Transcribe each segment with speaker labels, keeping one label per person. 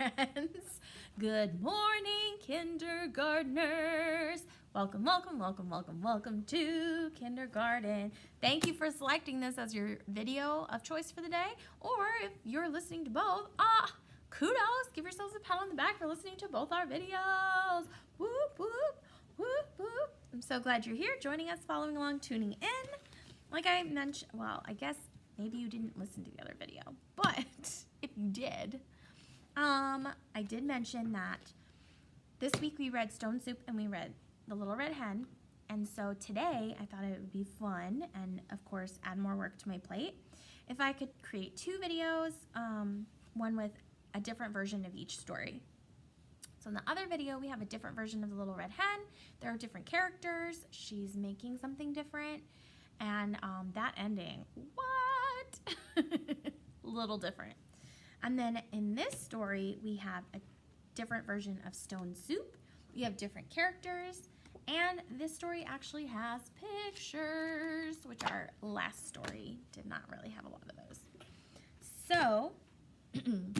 Speaker 1: friends. Good morning, kindergartners. Welcome, welcome, welcome, welcome, welcome to kindergarten. Thank you for selecting this as your video of choice for the day, or if you're listening to both, kudos. Give yourselves a pat on the back for listening to both our videos. Whoop, whoop, whoop, whoop. I'm so glad you're here, joining us, following along, tuning in. Like I mentioned, well, I guess maybe you didn't listen to the other video, but if you did, I did mention that this week we read Stone Soup and we read The Little Red Hen, and so today I thought it would be fun and, of course, add more work to my plate if I could create two videos, one with a different version of each story. So in the other video, we have a different version of The Little Red Hen. There are different characters. She's making something different. And that ending, what? A little different. And then in this story, we have a different version of Stone Soup. We have different characters. And this story actually has pictures, which our last story did not really have a lot of those. So I'm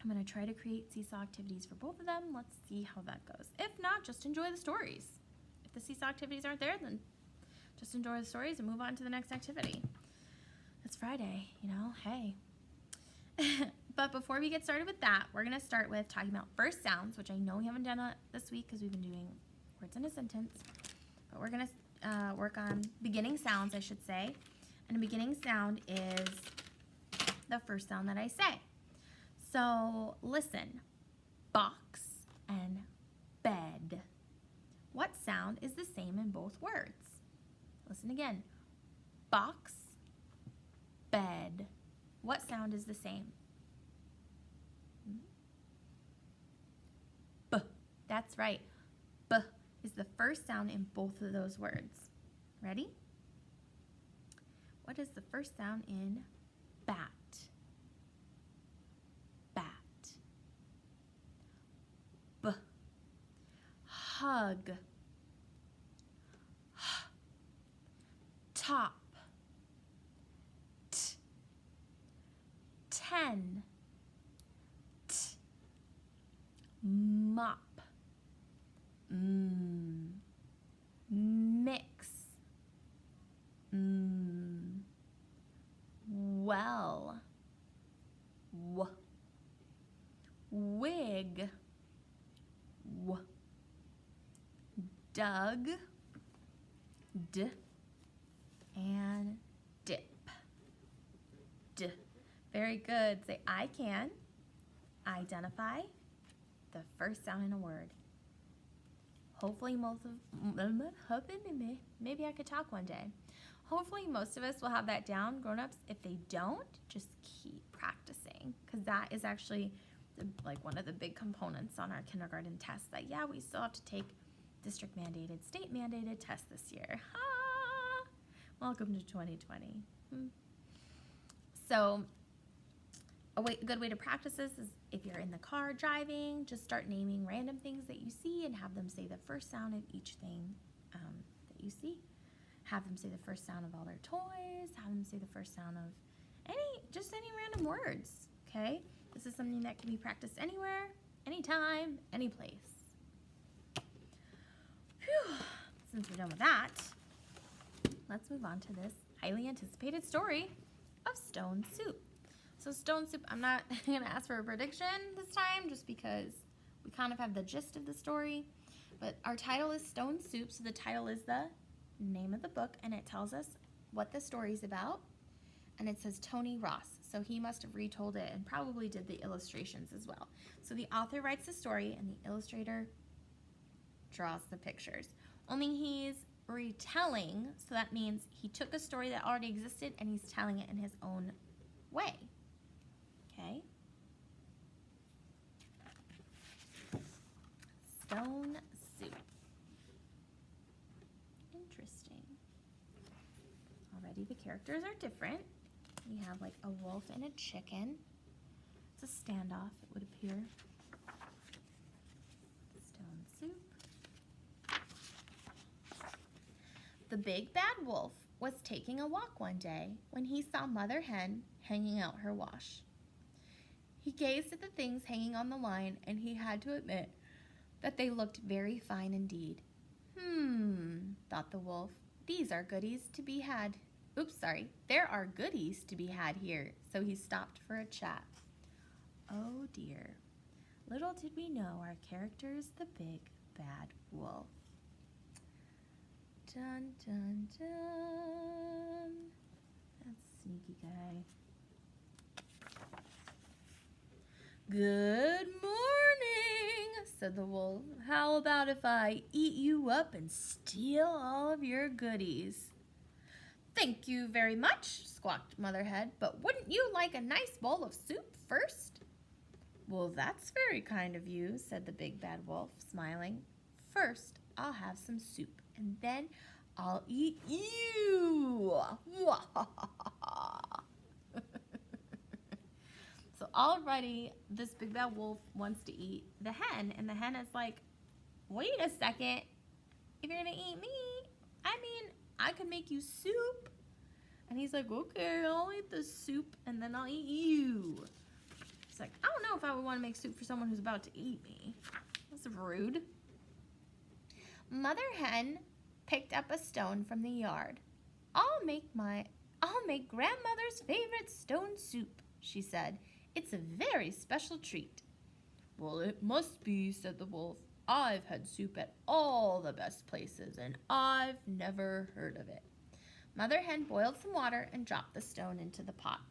Speaker 1: going to try to create seesaw activities for both of them. Let's see how that goes. If not, just enjoy the stories. If the seesaw activities aren't there, then just enjoy the stories and move on to the next activity. It's Friday, you know, hey. But before we get started with that, we're going to start with talking about first sounds, which I know we haven't done this week because we've been doing words in a sentence. But we're going to work on beginning sounds, I should say. And a beginning sound is the first sound that I say. So listen, box and bed. What sound is the same in both words? Listen again. Box, bed. What sound is the same? B. That's right. B is the first sound in both of those words. Ready? What is the first sound in bat? Bat. B. Hug. Top. T. 10. T. Mop. Mix. Well. W. Wig. W. Dug. D. And dip. D. Very good. Say, I can identify the first sound in a word. Hopefully maybe I could talk one day. Hopefully most of us will have that down. Grown-ups, if they don't, just keep practicing, because that is actually like one of the big components on our kindergarten test that, yeah, we still have to take district mandated, state mandated tests this year. Ha! Welcome to 2020. So a good way to practice this is if you're in the car driving, just start naming random things that you see and have them say the first sound of each thing that you see. Have them say the first sound of all their toys. Have them say the first sound of any random words, okay? This is something that can be practiced anywhere, anytime, any place. Phew. Since we're done with that, let's move on to this highly anticipated story of Stone Soup. So Stone Soup, I'm not going to ask for a prediction this time just because we kind of have the gist of the story. But our title is Stone Soup, so the title is the name of the book, and it tells us what the story is about. And it says Tony Ross, so he must have retold it and probably did the illustrations as well. So the author writes the story, and the illustrator draws the pictures. Only he's retelling, so that means he took a story that already existed and he's telling it in his own way. Okay? Stone Soup. Interesting. Already the characters are different. We have like a wolf and a chicken. It's a standoff, it would appear. Stone Soup. The big bad wolf was taking a walk one day when he saw Mother Hen hanging out her wash. He gazed at the things hanging on the line, and he had to admit that they looked very fine indeed. Thought the wolf. These are goodies to be had. Oops, sorry. There are goodies to be had here. So he stopped for a chat. Oh dear. Little did we know our character is the big bad wolf. Dun dun dun. That's a sneaky guy. Good morning, said the wolf. How about if I eat you up and steal all of your goodies? Thank you very much, squawked Mother Hen, but wouldn't you like a nice bowl of soup first? Well, that's very kind of you, said the big bad wolf, smiling. First, I'll have some soup, and then I'll eat you. So already this big bad wolf wants to eat the hen, and the hen is like, wait a second, if you're gonna eat me, I could make you soup. And he's like, okay, I'll eat the soup and then I'll eat you. He's like, I don't know if I would want to make soup for someone who's about to eat me. That's rude. Mother Hen picked up a stone from the yard. I'll make grandmother's favorite stone soup, she said. It's a very special treat. Well, it must be, said the wolf. I've had soup at all the best places, and I've never heard of it. Mother Hen boiled some water and dropped the stone into the pot.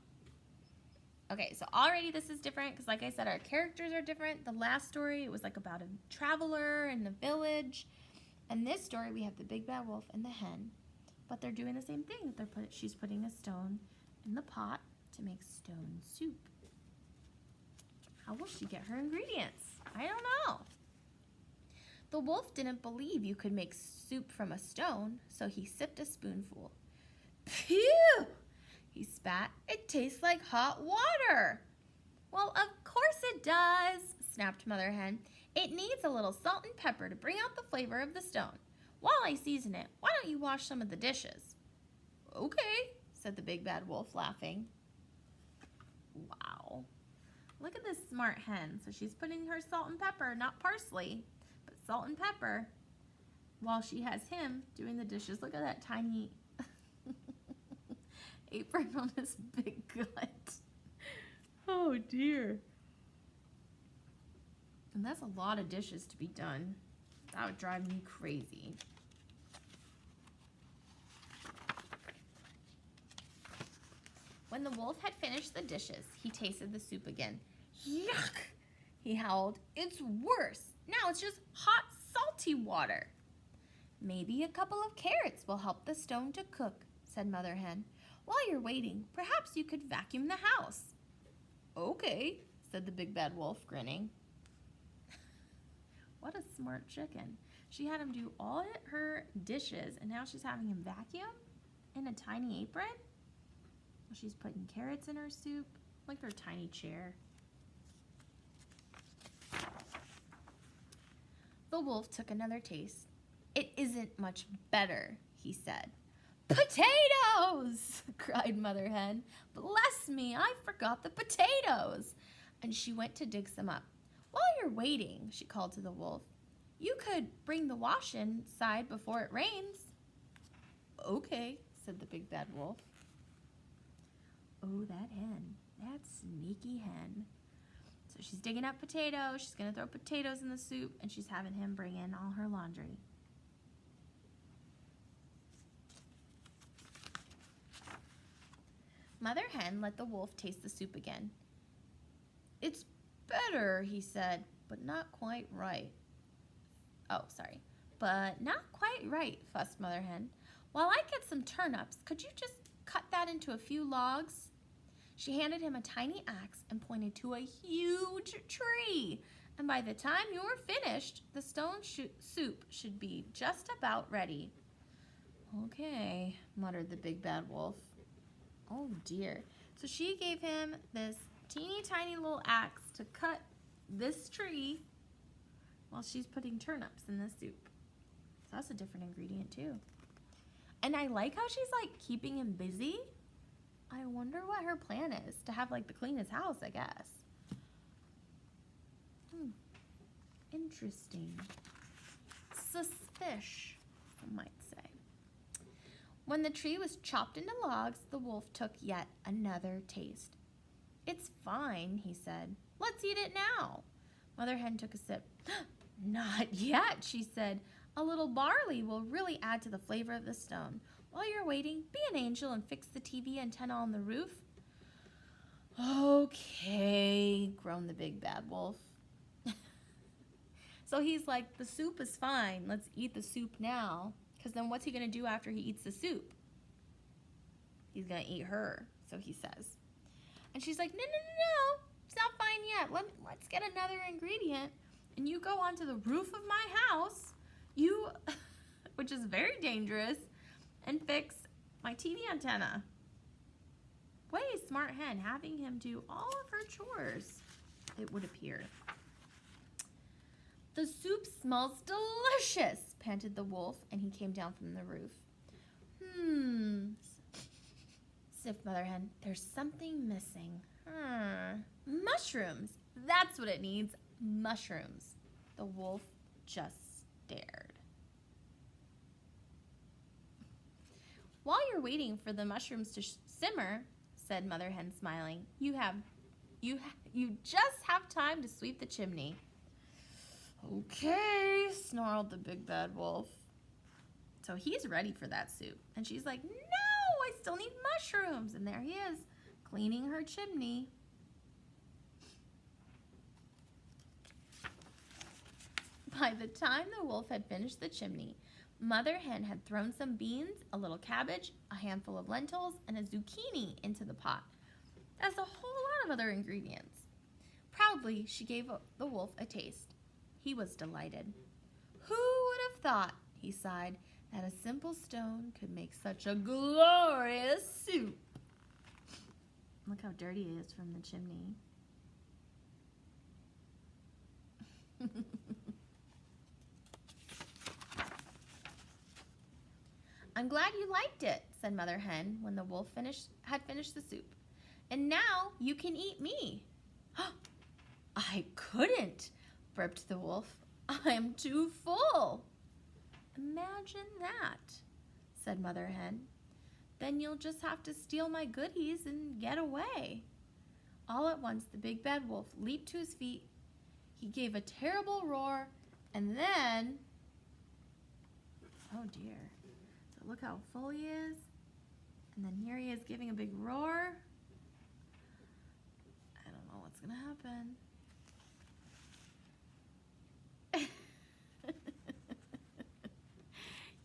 Speaker 1: Okay, so already this is different because, like I said, our characters are different. The last story, it was like about a traveler in the village. And this story, we have the big bad wolf and the hen. But they're doing the same thing. She's putting a stone in the pot to make stone soup. How will she get her ingredients? I don't know. The wolf didn't believe you could make soup from a stone, so he sipped a spoonful. Phew! He spat. It tastes like hot water. Well, of course it does, snapped Mother Hen. It needs a little salt and pepper to bring out the flavor of the stone. While I season it, why don't you wash some of the dishes? Okay, said the big bad wolf, laughing. Wow. Look at this smart hen. So she's putting her salt and pepper, not parsley, but salt and pepper, while she has him doing the dishes. Look at that tiny apron on his big gut. Oh dear. And that's a lot of dishes to be done. That would drive me crazy. When the wolf had finished the dishes, he tasted the soup again. Yuck! He howled. It's worse. Now it's just hot, salty water. Maybe a couple of carrots will help the stone to cook, said Mother Hen. While you're waiting, perhaps you could vacuum the house. Okay, said the big bad wolf, grinning. What a smart chicken. She had him do all her dishes, and now she's having him vacuum in a tiny apron. She's putting carrots in her soup, like her tiny chair. The wolf took another taste. It isn't much better, he said. Potatoes! Cried Mother Hen. Bless me, I forgot the potatoes. And she went to dig some up. While you're waiting, she called to the wolf, you could bring the wash inside before it rains. Okay, said the big bad wolf. Oh, that hen. That sneaky hen. So she's digging up potatoes. She's going to throw potatoes in the soup, and she's having him bring in all her laundry. Mother Hen let the wolf taste the soup again. It's better, he said, but not quite right. Oh, sorry. But not quite right, fussed Mother Hen. While I get some turnips, could you just cut that into a few logs? She handed him a tiny axe and pointed to a huge tree. And by the time you were finished, the stone soup should be just about ready. Okay, muttered the big bad wolf. Oh dear. So she gave him this teeny tiny little axe to cut this tree while she's putting turnips in the soup. So that's a different ingredient too. And I like how she's like keeping him busy. I wonder what her plan is, to have like the cleanest house, I guess. Interesting. Suspicious, some might say. When the tree was chopped into logs, the wolf took yet another taste. "It's fine," he said. "Let's eat it now." Mother Hen took a sip. "Not yet," she said. "A little barley will really add to the flavor of the stone. While you're waiting, be an angel and fix the TV antenna on the roof." "Okay," groaned the big bad wolf. So he's like, the soup is fine. Let's eat the soup now. Because then what's he going to do after he eats the soup? He's going to eat her, so he says. And she's like, no. It's not fine yet. Let's get another ingredient. And you go onto the roof of my house, which is very dangerous, and fix my TV antenna. Way smart hen, having him do all of her chores, it would appear. "The soup smells delicious," panted the wolf, and he came down from the roof. Sniffed Mother Hen. "There's something missing. Mushrooms. That's what it needs. Mushrooms." The wolf just stared. "While you're waiting for the mushrooms to simmer," said Mother Hen, smiling, you just have time to sweep the chimney." "Okay," snarled the big bad wolf. So he's ready for that soup. And she's like, "No, I still need mushrooms." And there he is, cleaning her chimney. By the time the wolf had finished the chimney, Mother Hen had thrown some beans, a little cabbage, a handful of lentils, and a zucchini into the pot, as a whole lot of other ingredients. Proudly, she gave the wolf a taste. He was delighted. "Who would have thought," he sighed, "that a simple stone could make such a glorious soup?" Look how dirty it is from the chimney. "I'm glad you liked it," said Mother Hen when the wolf had finished the soup. "And now you can eat me." "I couldn't," burped the wolf. "I'm too full." "Imagine that," said Mother Hen. "Then you'll just have to steal my goodies and get away." All at once, the big bad wolf leaped to his feet. He gave a terrible roar, and then, oh dear. So look how full he is. And then here he is giving a big roar. I don't know what's going to happen.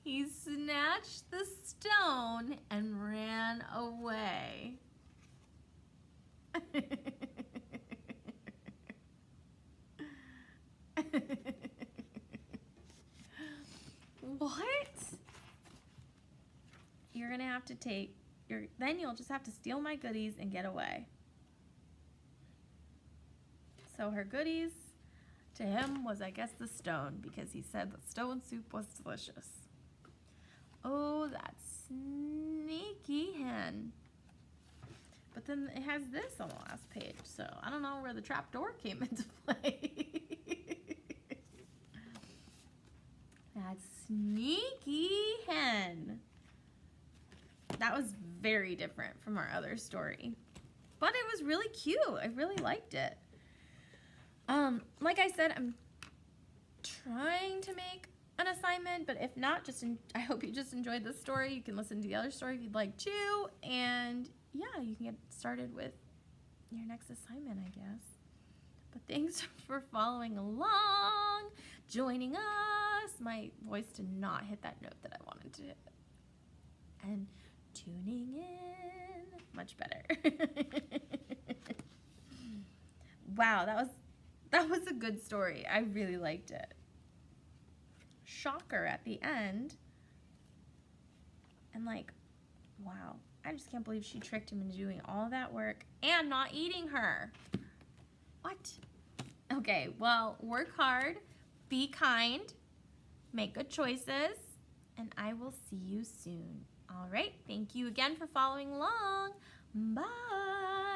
Speaker 1: He snatched the stone and ran away. What? You're gonna have to then you'll just have to steal my goodies and get away. So her goodies to him was, I guess, the stone, because he said the stone soup was delicious. Oh, that sneaky hen. But then it has this on the last page, so I don't know where the trap door came into play. That sneaky hen. That was very different from our other story. But it was really cute. I really liked it. Like I said, I'm trying to make an assignment, but if not, I hope you just enjoyed this story. You can listen to the other story if you'd like to, and yeah, you can get started with your next assignment, I guess. But thanks for following along, joining us. My voice did not hit that note that I wanted to hit. And tuning in, much better. Wow, that was a good story. I really liked it. Shocker at the end. And like, wow, I just can't believe she tricked him into doing all that work and not eating her. What? Okay, well, work hard, be kind, make good choices, and I will see you soon. All right, thank you again for following along. Bye.